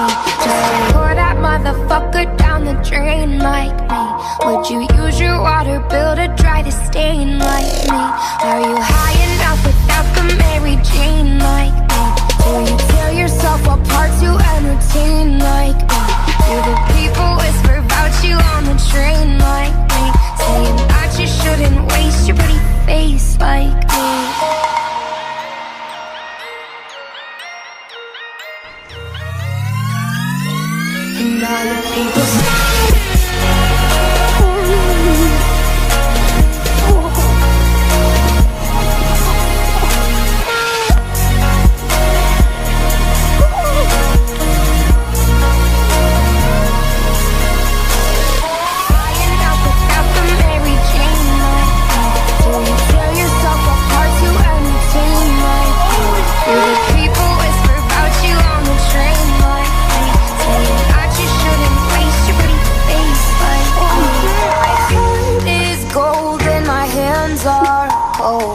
me? Just to pour that motherfucker down the drain like me? Would you use your water bill to dry the stain like me? Are you high enough without the Mary Jane like me? Do you tear yourself apart to entertain like me? Do the people whisper about you on the train like me? Saying that you shouldn't waste your pretty face like me. And all the people say are cold.